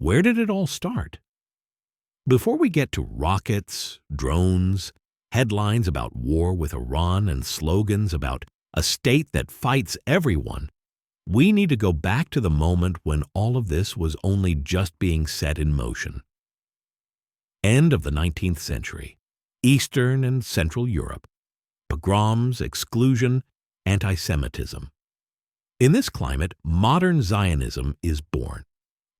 Where did it all start? Before we get to rockets, drones, headlines about war with Iran, and slogans about a state that fights everyone, we need to go back to the moment when all of this was only just being set in motion. End of the 19th century, Eastern and Central Europe, pogroms, exclusion, anti-Semitism. In this climate, modern Zionism is born,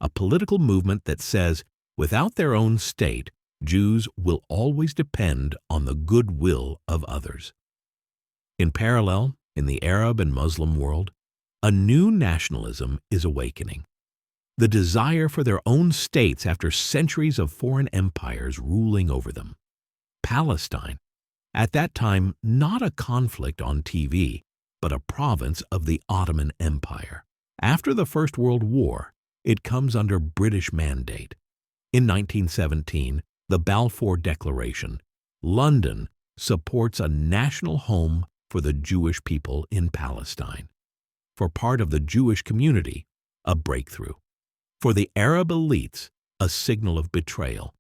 a political movement that says, without their own state, Jews will always depend on the goodwill of others. In parallel, in the Arab and Muslim world, a new nationalism is awakening. The desire for their own states after centuries of foreign empires ruling over them. Palestine, at that time not a conflict on TV, but a province of the Ottoman Empire. After the First World War, it comes under British mandate. In 1917, the Balfour Declaration, London supports a national home for the Jewish people in Palestine. For part of the Jewish community, a breakthrough. For the Arab elites, a signal of betrayal.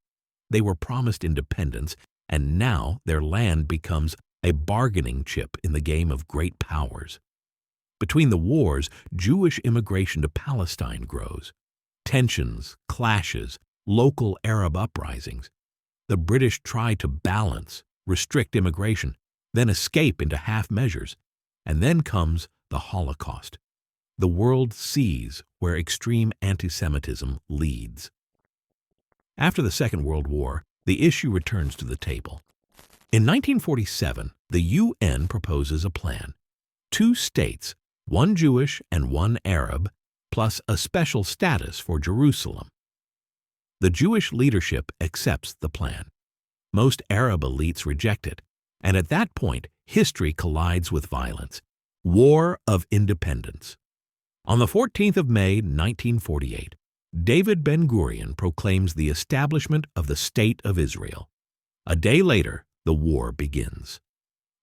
They were promised independence, and now their land becomes a bargaining chip in the game of great powers. Between the wars, Jewish immigration to Palestine grows. Tensions, clashes, local Arab uprisings. The British try to balance, restrict immigration, then escape into half measures. And then comes the Holocaust. The world sees where extreme anti-Semitism leads. After the Second World War, the issue returns to the table. In 1947, the UN proposes a plan. 2 states, one Jewish and one Arab, plus a special status for Jerusalem. The Jewish leadership accepts the plan. Most Arab elites reject it, and at that point, history collides with violence. War of Independence. On the 14th of May, 1948, David Ben-Gurion proclaims the establishment of the State of Israel. A day later, the war begins.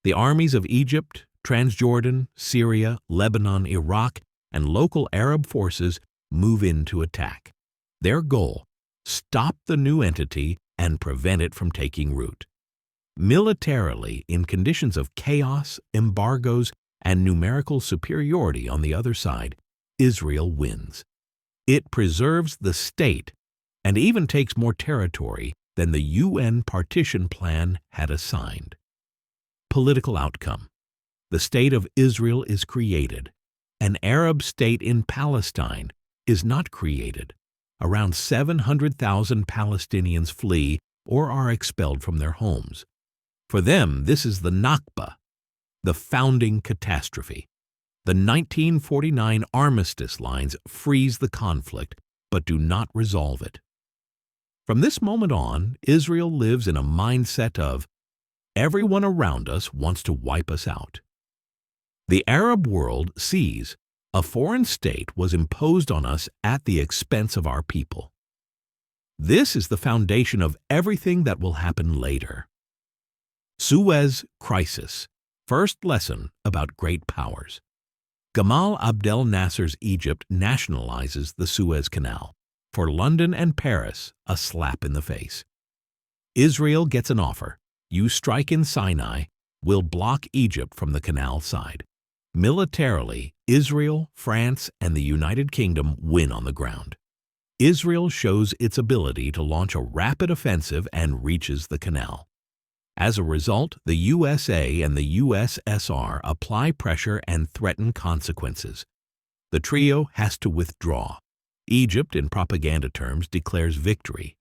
The armies of Egypt, Transjordan, Syria, Lebanon, Iraq, and local Arab forces move in to attack. Their goal: stop the new entity and prevent it from taking root. Militarily, in conditions of chaos, embargoes, and numerical superiority on the other side, Israel wins. It preserves the state and even takes more territory than the UN partition plan had assigned. Political outcome: the State of Israel is created. An Arab state in Palestine is not created. Around 700,000 Palestinians flee or are expelled from their homes. For them, this is the Nakba, the founding catastrophe. The 1949 armistice lines freeze the conflict, but do not resolve it. From this moment on, Israel lives in a mindset of, everyone around us wants to wipe us out. The Arab world sees a foreign state was imposed on us at the expense of our people. This is the foundation of everything that will happen later. Suez Crisis. First lesson about great powers. Gamal Abdel Nasser's Egypt nationalizes the Suez Canal. For London and Paris, a slap in the face. Israel gets an offer. You strike in Sinai, we'll block Egypt from the canal side. Militarily, Israel, France, and the United Kingdom win on the ground. Israel shows its ability to launch a rapid offensive and reaches the canal. As a result, the USA and the USSR apply pressure and threaten consequences. The trio has to withdraw. Egypt, in propaganda terms, declares victory.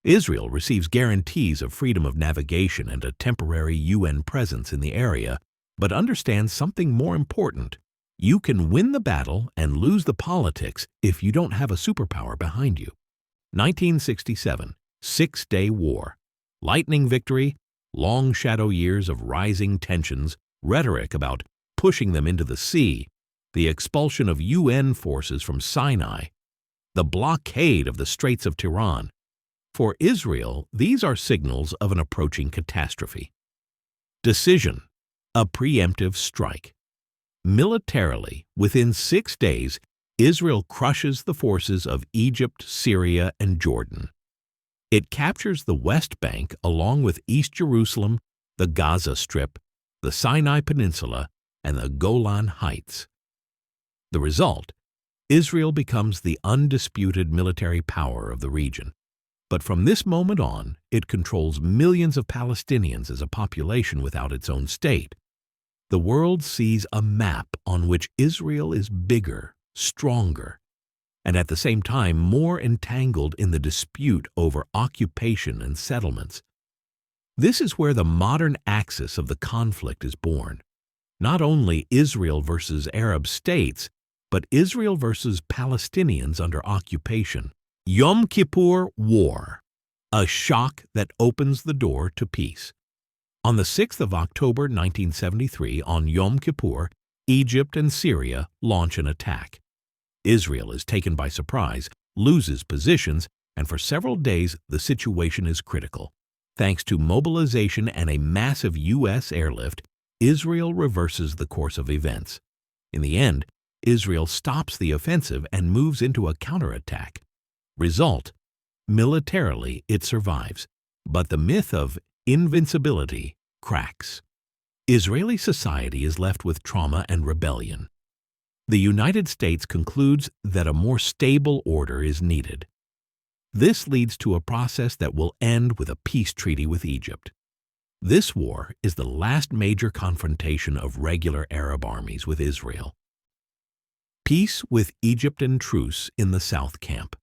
Israel receives guarantees of freedom of navigation and a temporary UN presence in the area, but understands something more important. You can win the battle and lose the politics if you don't have a superpower behind you. 1967, Six-Day War. Lightning victory, long shadow years of rising tensions, rhetoric about pushing them into the sea, the expulsion of UN forces from Sinai, the blockade of the Straits of Tiran. For Israel, these are signals of an approaching catastrophe. Decision: a preemptive strike. Militarily, within 6 days, Israel crushes the forces of Egypt, Syria, and Jordan. It captures the West Bank along with East Jerusalem, the Gaza Strip, the Sinai Peninsula, and the Golan Heights. The result: Israel becomes the undisputed military power of the region. But from this moment on, it controls millions of Palestinians as a population without its own state. The world sees a map on which Israel is bigger, stronger, and at the same time more entangled in the dispute over occupation and settlements. This is where the modern axis of the conflict is born. Not only Israel versus Arab states, but Israel versus Palestinians under occupation. Yom Kippur War, a shock that opens the door to peace. On the 6th of October 1973, on Yom Kippur, Egypt and Syria launch an attack. Israel is taken by surprise, loses positions, and for several days the situation is critical. Thanks to mobilization and a massive U.S. airlift, Israel reverses the course of events. In the end, Israel stops the offensive and moves into a counterattack. Result: militarily it survives, but the myth of invincibility cracks. Israeli society is left with trauma and rebellion. The United States concludes that a more stable order is needed. This leads to a process that will end with a peace treaty with Egypt. This war is the last major confrontation of regular Arab armies with Israel. Peace with Egypt and truce in the South Camp.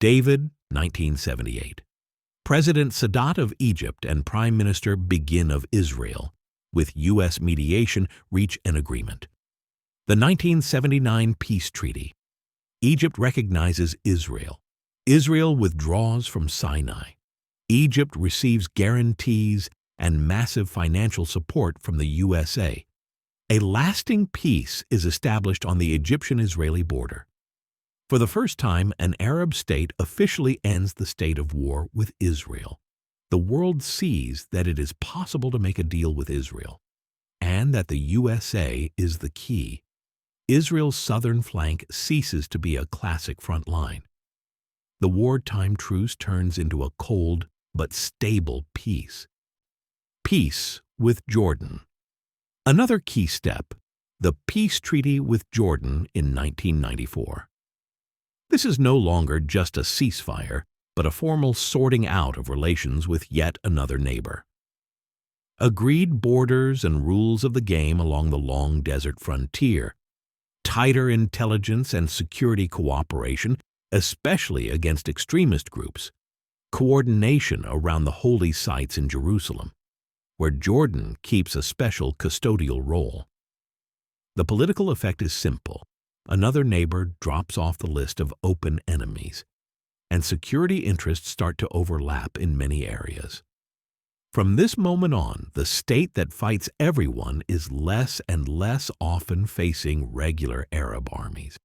David, 1978. President Sadat of Egypt and Prime Minister Begin of Israel, with U.S. mediation, reach an agreement. The 1979 Peace Treaty. Egypt recognizes Israel. Israel withdraws from Sinai. Egypt receives guarantees and massive financial support from the USA. A lasting peace is established on the Egyptian-Israeli border. For the first time, an Arab state officially ends the state of war with Israel. The world sees that it is possible to make a deal with Israel, and that the USA is the key. Israel's southern flank ceases to be a classic front line. The wartime truce turns into a cold but stable peace. Peace with Jordan. Another key step: the peace treaty with Jordan in 1994. This is no longer just a ceasefire, but a formal sorting out of relations with yet another neighbor. Agreed borders and rules of the game along the long desert frontier, tighter intelligence and security cooperation, especially against extremist groups, coordination around the holy sites in Jerusalem, where Jordan keeps a special custodial role. The political effect is simple. Another neighbor drops off the list of open enemies, and security interests start to overlap in many areas. From this moment on, the state that fights everyone is less and less often facing regular Arab armies,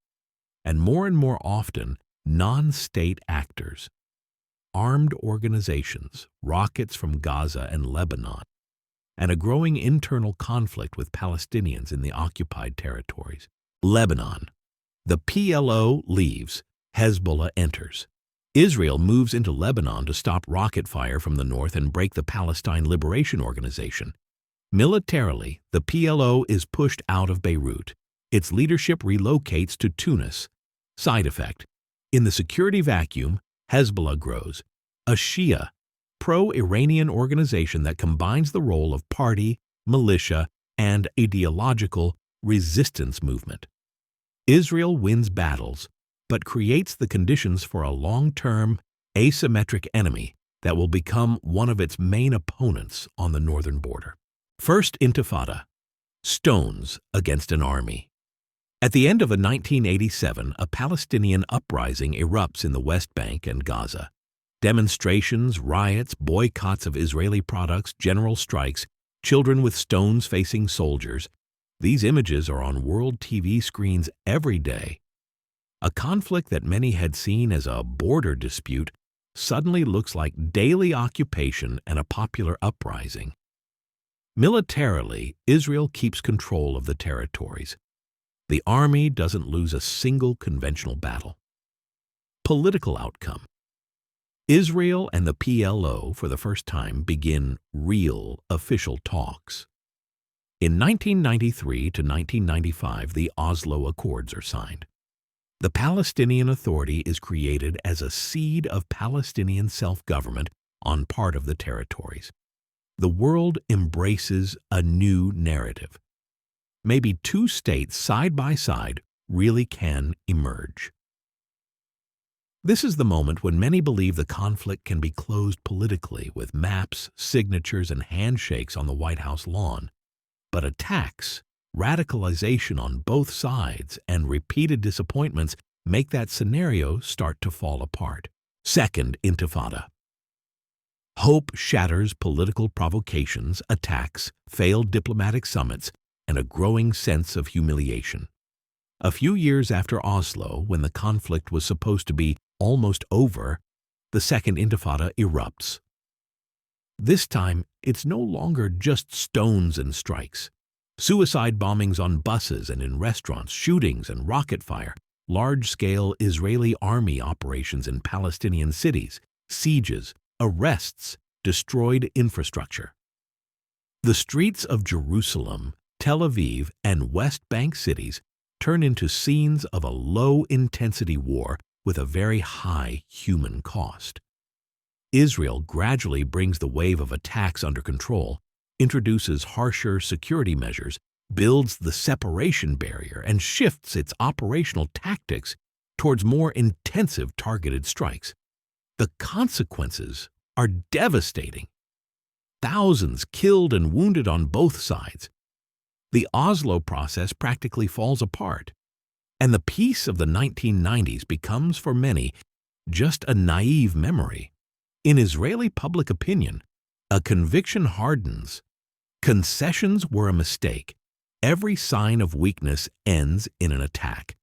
and more often non-state actors, armed organizations, rockets from Gaza and Lebanon, and a growing internal conflict with Palestinians in the occupied territories. Lebanon. The PLO leaves. Hezbollah enters. Israel moves into Lebanon to stop rocket fire from the north and break the Palestine Liberation Organization. Militarily, the PLO is pushed out of Beirut. Its leadership relocates to Tunis. Side effect: in the security vacuum, Hezbollah grows, a Shia, pro-Iranian organization that combines the role of party, militia, and ideological resistance movement. Israel wins battles, but creates the conditions for a long-term, asymmetric enemy that will become one of its main opponents on the northern border. First Intifada. Stones against an army. At the end of 1987, a Palestinian uprising erupts in the West Bank and Gaza. Demonstrations, riots, boycotts of Israeli products, general strikes, children with stones facing soldiers. These images are on world TV screens every day. A conflict that many had seen as a border dispute suddenly looks like daily occupation and a popular uprising. Militarily, Israel keeps control of the territories. The army doesn't lose a single conventional battle. Political outcome. Israel and the PLO, for the first time, begin real official talks. In 1993 to 1995, the Oslo Accords are signed. The Palestinian Authority is created as a seed of Palestinian self-government on part of the territories. The world embraces a new narrative. Maybe two states side by side really can emerge. This is the moment when many believe the conflict can be closed politically with maps, signatures, and handshakes on the White House lawn. But attacks, radicalization on both sides, and repeated disappointments make that scenario start to fall apart. Second Intifada. Hope shatters political provocations, attacks, failed diplomatic summits, and a growing sense of humiliation. A few years after Oslo, when the conflict was supposed to be almost over, the Second Intifada erupts. This time, it's no longer just stones and strikes. Suicide bombings on buses and in restaurants, shootings and rocket fire, large-scale Israeli army operations in Palestinian cities, sieges, arrests, destroyed infrastructure. The streets of Jerusalem, Tel Aviv, and West Bank cities turn into scenes of a low-intensity war with a very high human cost. Israel gradually brings the wave of attacks under control, introduces harsher security measures, builds the separation barrier, and shifts its operational tactics towards more intensive targeted strikes. The consequences are devastating. Thousands killed and wounded on both sides. The Oslo process practically falls apart, and the peace of the 1990s becomes for many just a naive memory. In Israeli public opinion, a conviction hardens. Concessions were a mistake. Every sign of weakness ends in an attack.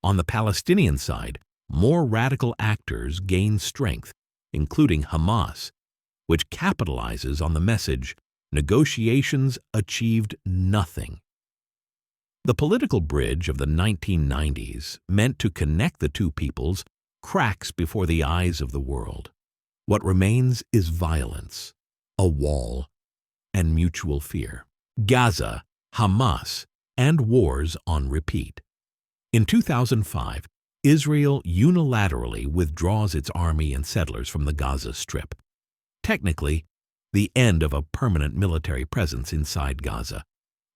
On the Palestinian side, more radical actors gain strength, including Hamas, which capitalizes on the message, negotiations achieved nothing. The political bridge of the 1990s, meant to connect the two peoples, cracks before the eyes of the world. What remains is violence, a wall, and mutual fear. Gaza, Hamas, and wars on repeat. In 2005, Israel unilaterally withdraws its army and settlers from the Gaza Strip. Technically, the end of a permanent military presence inside Gaza.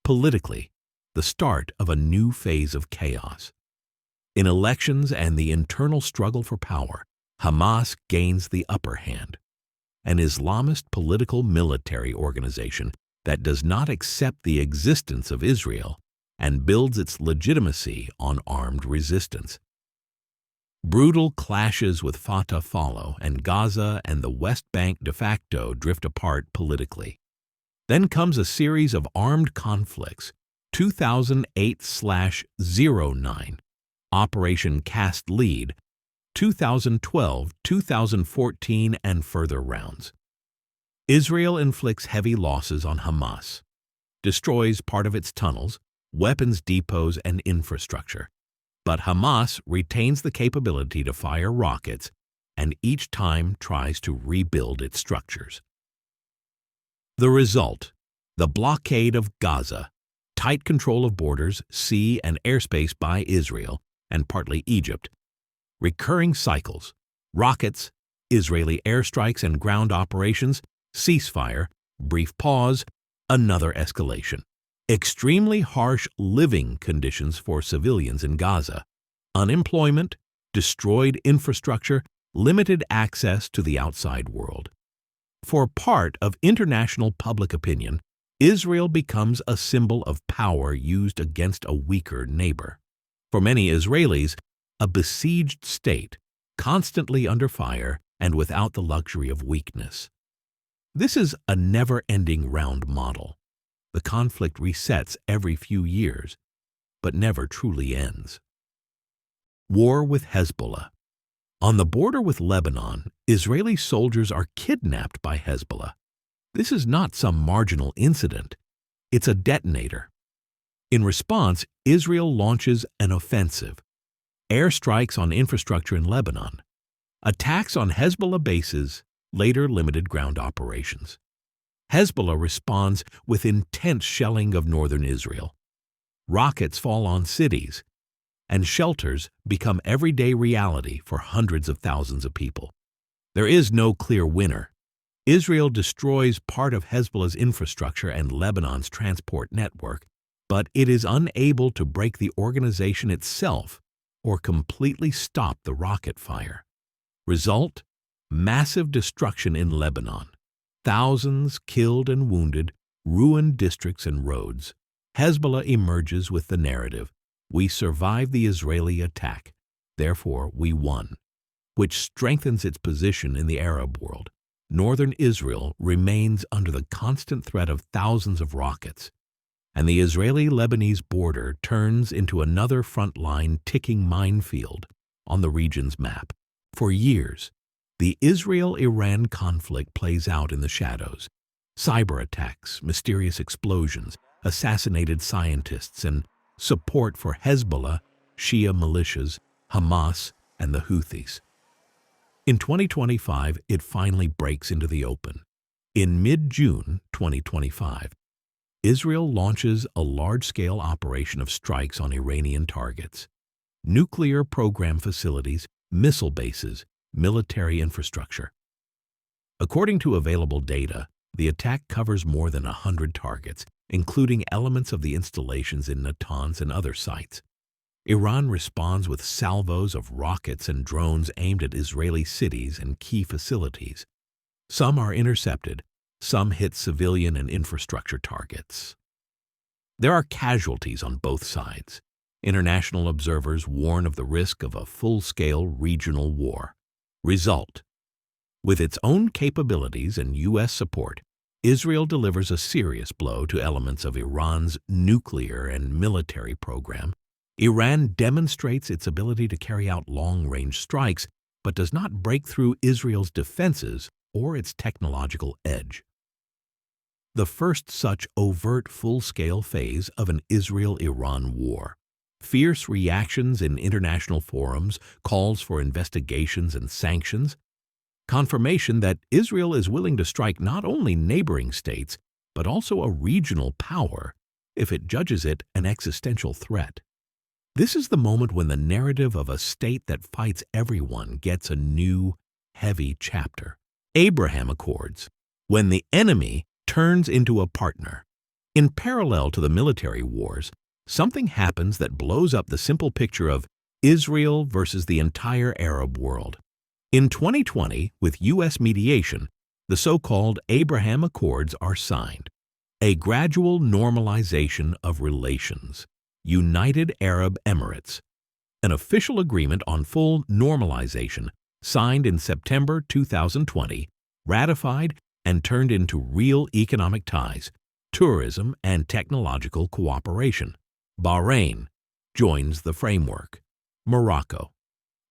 Politically, the start of a new phase of chaos. In elections and the internal struggle for power, Hamas gains the upper hand, an Islamist political military organization that does not accept the existence of Israel and builds its legitimacy on armed resistance. Brutal clashes with Fatah follow, and Gaza and the West Bank de facto drift apart politically. Then comes a series of armed conflicts, 2008/09, Operation Cast Lead, 2012, 2014, and further rounds. Israel inflicts heavy losses on Hamas, destroys part of its tunnels, weapons depots, and infrastructure. But Hamas retains the capability to fire rockets and each time tries to rebuild its structures. The result, the blockade of Gaza, tight control of borders, sea and airspace by Israel and partly Egypt, recurring cycles, rockets, Israeli airstrikes and ground operations, ceasefire, brief pause, another escalation. Extremely harsh living conditions for civilians in Gaza, unemployment, destroyed infrastructure, limited access to the outside world. For part of international public opinion, Israel becomes a symbol of power used against a weaker neighbor. For many Israelis, a besieged state, constantly under fire and without the luxury of weakness. This is a never-ending round model. The conflict resets every few years, but never truly ends. War with Hezbollah. On the border with Lebanon, Israeli soldiers are kidnapped by Hezbollah. This is not some marginal incident. It's a detonator. In response, Israel launches an offensive, airstrikes on infrastructure in Lebanon, attacks on Hezbollah bases, later limited ground operations. Hezbollah responds with intense shelling of northern Israel. Rockets fall on cities, and shelters become everyday reality for hundreds of thousands of people. There is no clear winner. Israel destroys part of Hezbollah's infrastructure and Lebanon's transport network, but it is unable to break the organization itself or completely stop the rocket fire. Result: massive destruction in Lebanon. Thousands killed and wounded, ruined districts and roads. Hezbollah emerges with the narrative, "We survived the Israeli attack, therefore we won," which strengthens its position in the Arab world. Northern Israel remains under the constant threat of thousands of rockets, and the Israeli-Lebanese border turns into another front-line ticking minefield on the region's map. For years, the Israel-Iran conflict plays out in the shadows. Cyber attacks, mysterious explosions, assassinated scientists, and support for Hezbollah, Shia militias, Hamas, and the Houthis. In 2025, it finally breaks into the open. In mid-June 2025, Israel launches a large-scale operation of strikes on Iranian targets, nuclear program facilities, missile bases, military infrastructure. According to available data, the attack covers more than 100 targets, including elements of the installations in Natanz and other sites. Iran responds with salvos of rockets and drones aimed at Israeli cities and key facilities. Some are intercepted, some hit civilian and infrastructure targets. There are casualties on both sides. International observers warn of the risk of a full-scale regional war. Result: with its own capabilities and U.S. support, Israel delivers a serious blow to elements of Iran's nuclear and military program. Iran demonstrates its ability to carry out long-range strikes, but does not break through Israel's defenses or its technological edge. The first such overt full-scale phase of an Israel-Iran war. Fierce reactions in international forums, calls for investigations and sanctions, confirmation that Israel is willing to strike not only neighboring states, but also a regional power if it judges it an existential threat. This is the moment when the narrative of a state that fights everyone gets a new, heavy chapter. Abraham Accords, when the enemy turns into a partner. In parallel to the military wars, something happens that blows up the simple picture of Israel versus the entire Arab world. In 2020, with U.S. mediation, the so-called Abraham Accords are signed, a gradual normalization of relations. United Arab Emirates, an official agreement on full normalization signed in September 2020, ratified and turned into real economic ties, tourism and technological cooperation. Bahrain joins the framework. Morocco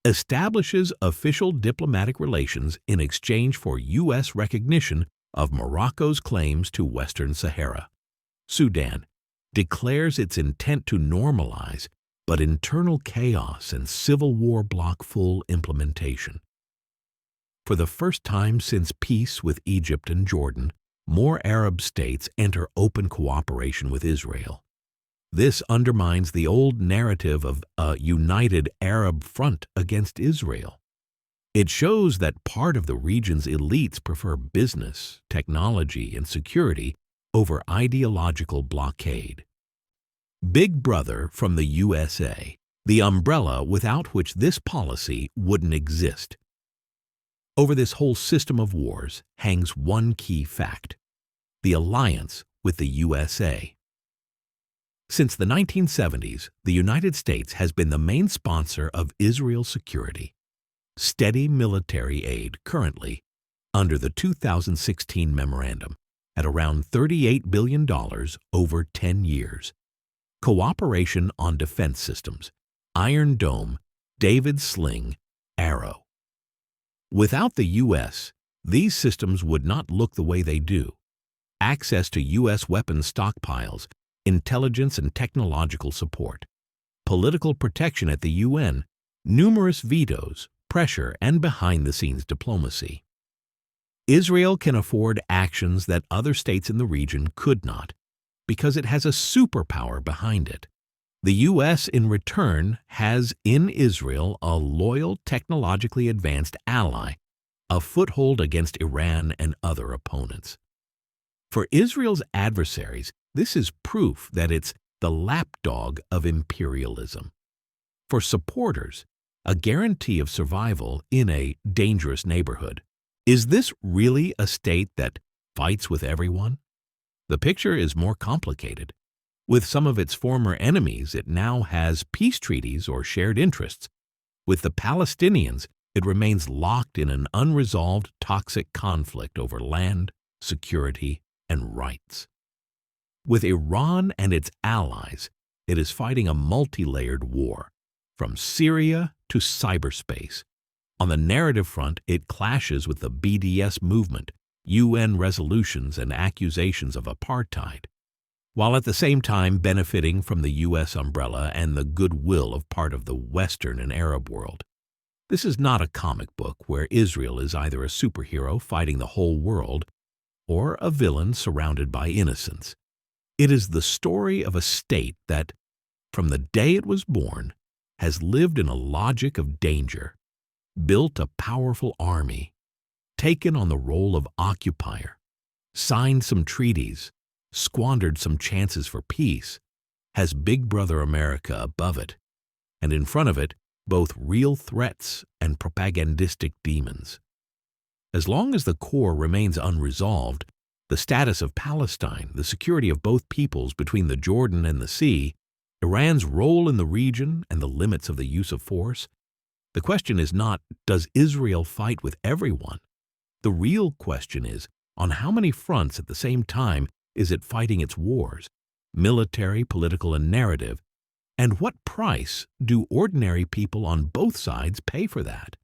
establishes official diplomatic relations in exchange for U.S. recognition of Morocco's claims to Western Sahara. Sudan declares its intent to normalize, but internal chaos and civil war block full implementation. For the first time since peace with Egypt and Jordan, more Arab states enter open cooperation with Israel. This undermines the old narrative of a united Arab front against Israel. It shows that part of the region's elites prefer business, technology, and security over ideological blockade. Big Brother from the USA, the umbrella without which this policy wouldn't exist. Over this whole system of wars hangs one key fact: the alliance with the USA. Since the 1970s, the United States has been the main sponsor of Israel's security. Steady military aid currently, under the 2016 memorandum, at around $38 billion over 10 years. Cooperation on defense systems, Iron Dome, David's Sling, Arrow. Without the U.S., these systems would not look the way they do. Access to U.S. weapons stockpiles, intelligence and technological support, political protection at the UN, numerous vetoes, pressure, and behind-the-scenes diplomacy. Israel can afford actions that other states in the region could not, because it has a superpower behind it. The U.S. in return has in Israel a loyal, technologically advanced ally, a foothold against Iran and other opponents. For Israel's adversaries, this is proof that it's the lapdog of imperialism. For supporters, a guarantee of survival in a dangerous neighborhood. Is this really a state that fights with everyone? The picture is more complicated. With some of its former enemies, it now has peace treaties or shared interests. With the Palestinians, it remains locked in an unresolved, toxic conflict over land, security, and rights. With Iran and its allies, it is fighting a multi-layered war, from Syria to cyberspace. On the narrative front, it clashes with the BDS movement, UN resolutions, and accusations of apartheid, while at the same time benefiting from the U.S. umbrella and the goodwill of part of the Western and Arab world. This is not a comic book where Israel is either a superhero fighting the whole world or a villain surrounded by innocents. It is the story of a state that, from the day it was born, has lived in a logic of danger, built a powerful army, taken on the role of occupier, signed some treaties, squandered some chances for peace, has Big Brother America above it, and in front of it both real threats and propagandistic demons. As long as the core remains unresolved, the status of Palestine, the security of both peoples between the Jordan and the sea, Iran's role in the region and the limits of the use of force, the question is not, does Israel fight with everyone? The real question is, on how many fronts at the same time is it fighting its wars, military, political, and narrative, and what price do ordinary people on both sides pay for that?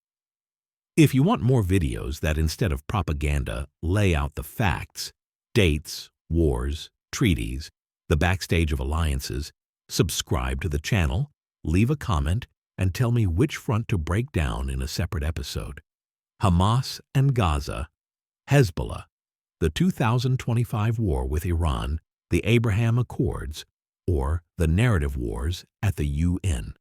If you want more videos that, instead of propaganda, lay out the facts, dates, wars, treaties, the backstage of alliances, subscribe to the channel, leave a comment, and tell me which front to break down in a separate episode. Hamas and Gaza, Hezbollah, the 2025 war with Iran, the Abraham Accords, or the narrative wars at the UN.